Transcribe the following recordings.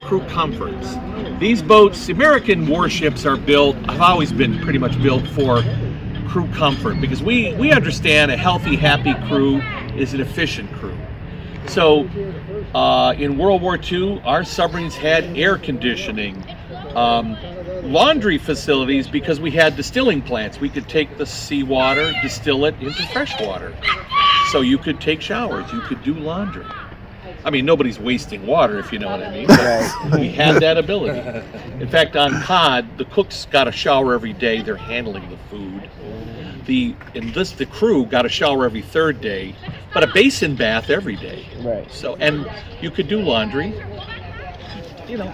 crew comforts. These boats, American warships are built, have always been pretty much built for crew comfort because we understand a healthy, happy crew is an efficient crew. So in World War II, our submarines had air conditioning, laundry facilities because we had distilling plants. We could take the seawater, distill it into fresh water. So you could take showers, you could do laundry. I mean, nobody's wasting water, if you know what I mean. But we had that ability. In fact, on COD, the cooks got a shower every day. They're handling the food. The crew got a shower every third day, but a basin bath every day. Right. So, and you could do laundry. You know,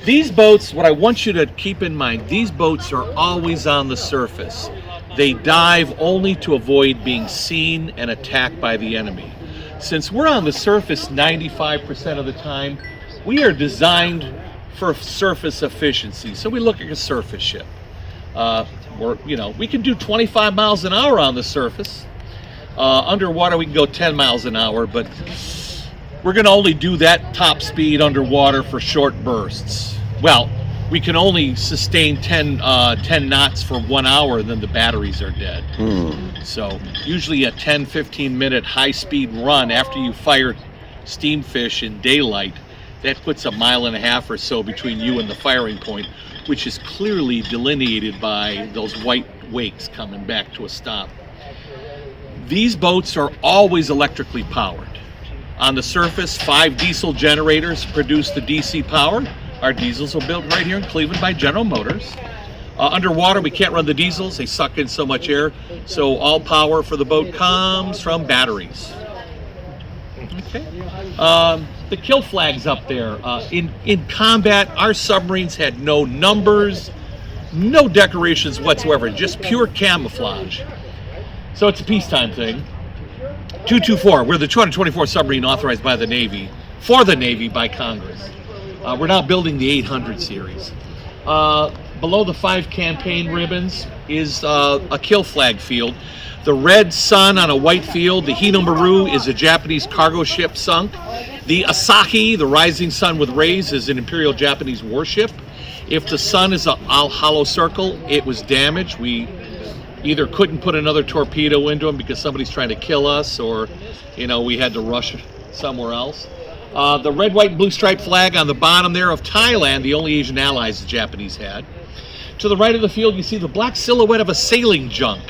these boats. What I want you to keep in mind: these boats are always on the surface. They dive only to avoid being seen and attacked by the enemy. Since we're on the surface 95% of the time, we are designed for surface efficiency. So we look at a surface ship. We can do 25 miles an hour on the surface. Underwater, we can go 10 miles an hour, but we're going to only do that top speed underwater for short bursts. Well, we can only sustain 10 knots for 1 hour, then the batteries are dead. So usually a 10-15 minute high-speed run after you fire steam fish in daylight, that puts 1.5 miles or so between you and the firing point, which is clearly delineated by those white wakes coming back to a stop. These boats are always electrically powered. On the surface, 5 diesel generators produce the DC power. Our diesels are built right here in Cleveland by General Motors. Underwater, we can't run the diesels. They suck in so much air. So all power for the boat comes from batteries. Okay. The kill flag's up there. In combat, our submarines had no numbers, no decorations whatsoever, just pure camouflage. So it's a peacetime thing. 224, we're the 224th submarine authorized by the Navy, for the Navy by Congress. We're now building the 800 series. Below the 5 campaign ribbons is a kill flag field. The red sun on a white field, the Hino Maru, is a Japanese cargo ship sunk. The Asahi, the rising sun with rays, is an Imperial Japanese warship. If the sun is a hollow circle, it was damaged. We either couldn't put another torpedo into them because somebody's trying to kill us, or we had to rush somewhere else. The red, white, and blue striped flag on the bottom there of Thailand, the only Asian allies the Japanese had. To the right of the field, you see the black silhouette of a sailing junk.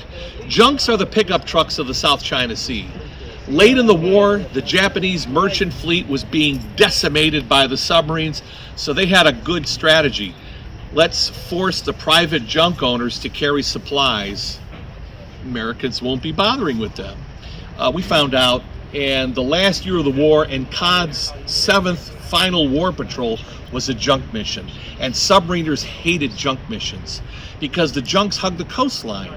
Junks are the pickup trucks of the South China Sea. Late in the war, the Japanese merchant fleet was being decimated by the submarines, so they had a good strategy. Let's force the private junk owners to carry supplies. Americans won't be bothering with them. We found out, and the last year of the war, and COD's 7th final war patrol was a junk mission. And submariners hated junk missions because the junks hug the coastline,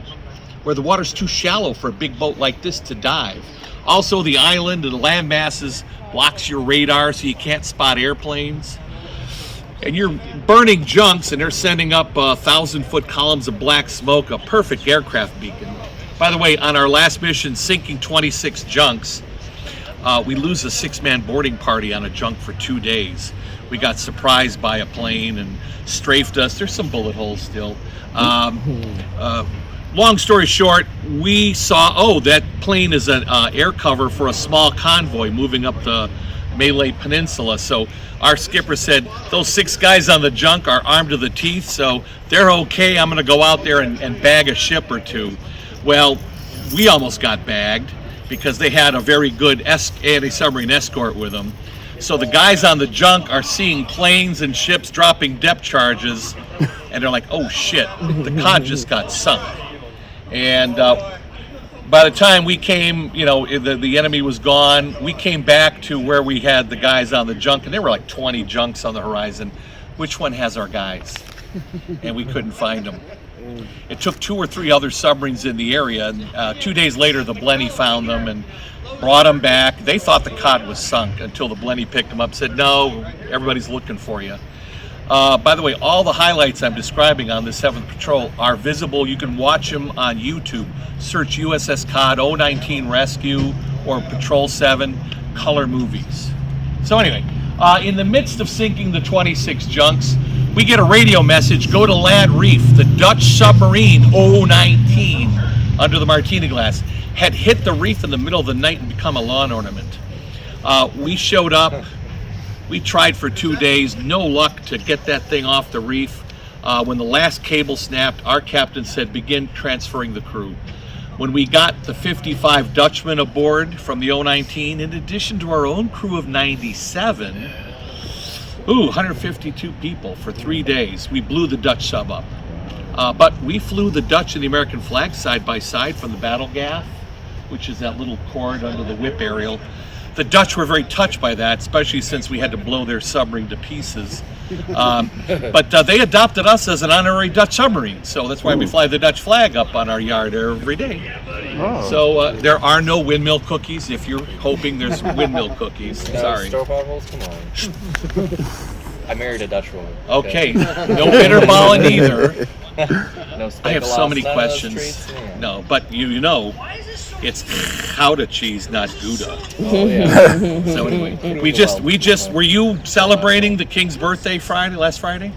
where the water's too shallow for a big boat like this to dive. Also, the island and the land masses blocks your radar so you can't spot airplanes. And you're burning junks and they're sending up 1,000-foot columns of black smoke, a perfect aircraft beacon. By the way, on our last mission, sinking 26 junks, we lose a 6-man boarding party on a junk for 2 days. We got surprised by a plane and strafed us. There's some bullet holes still. Long story short, we saw, that plane is an air cover for a small convoy moving up the Malay Peninsula. So our skipper said, those 6 guys on the junk are armed to the teeth, so they're okay. I'm going to go out there and bag a ship or 2. Well, we almost got bagged because they had a very good anti-submarine escort with them. So the guys on the junk are seeing planes and ships dropping depth charges, and they're like, oh shit, the COD just got sunk. And by the time we came, the enemy was gone. We came back to where we had the guys on the junk, and there were like 20 junks on the horizon. Which one has our guys? And we couldn't find them. It took 2 or 3 other submarines in the area, and 2 days later the Blenny found them and brought them back. They thought the COD was sunk until the Blenny picked them up and said, no, everybody's looking for you. By the way, all the highlights I'm describing on the 7th Patrol are visible. You can watch them on YouTube. Search USS COD 019 Rescue or Patrol 7 Color Movies. So anyway, In the midst of sinking the 26 junks, we get a radio message, go to Lad Reef. The Dutch submarine 019 under the Martini Glass had hit the reef in the middle of the night and become a lawn ornament. We showed up. We tried for 2 days, no luck to get that thing off the reef. When the last cable snapped, our captain said, begin transferring the crew. When we got the 55 Dutchmen aboard from the 019, in addition to our own crew of 97, 152 people for 3 days, we blew the Dutch sub up. But we flew the Dutch and the American flag side by side from the battle gaff, which is that little cord under the whip aerial. The Dutch were very touched by that, especially since we had to blow their submarine to pieces. But they adopted us as an honorary Dutch submarine, so that's why we fly the Dutch flag up on our yard every day. Oh. So there are no windmill cookies. If you're hoping there's windmill cookies, sorry. Stove rolls, come on. I married a Dutch woman. Okay, no bitterballen either. No I have so many none of those questions. treats, yeah. No, but you know, it's Gouda cheese, not Gouda. Oh yeah. So anyway, we just were you celebrating the King's birthday last Friday?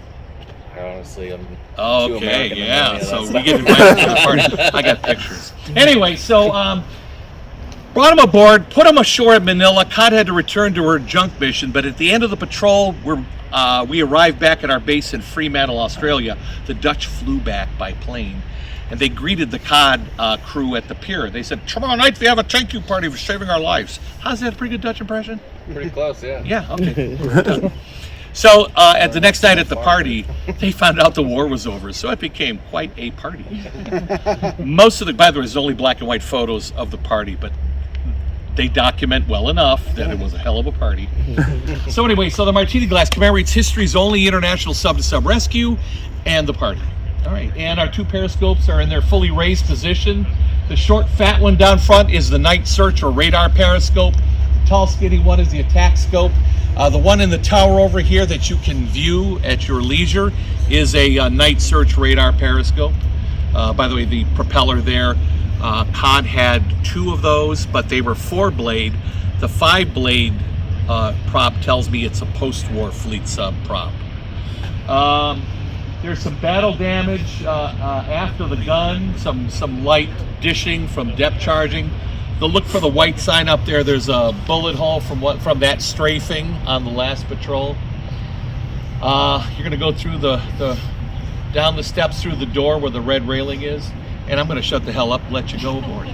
Honestly, I'm too Okay, American to know yeah. any of So that we stuff. get invited to the party. I got pictures. Anyway, so brought him aboard, put him ashore at Manila. Cod had to return to her junk mission, but at the end of the patrol, we arrived back at our base in Fremantle, Australia. The Dutch flew back by plane, and they greeted the Cod crew at the pier. They said, tomorrow night we have a thank you party for saving our lives. How's that? A pretty good Dutch impression? Pretty close, yeah. Yeah, okay. Done. So at the next night at the party, they found out the war was over, so it became quite a party. Most of the, by the way, there's only black and white photos of the party, but they document well enough that it was a hell of a party. So anyway, so the Martini Glass commemorates history's only international sub-to-sub rescue and the party. All right, and our two periscopes are in their fully raised position. The short, fat one down front is the night search or radar periscope. The tall, skinny one is the attack scope. The one in the tower over here that you can view at your leisure is a night search radar periscope. By the way, the propeller there, Cod had 2 of those, but they were 4-blade. The 5-blade prop tells me it's a post-war fleet sub prop. There's some battle damage after the gun, some light dishing from depth charging. Look for the white sign up there. There's a bullet hole from that strafing on the last patrol. You're going to go through down the steps through the door where the red railing is, and I'm going to shut the hell up and let you go aboard.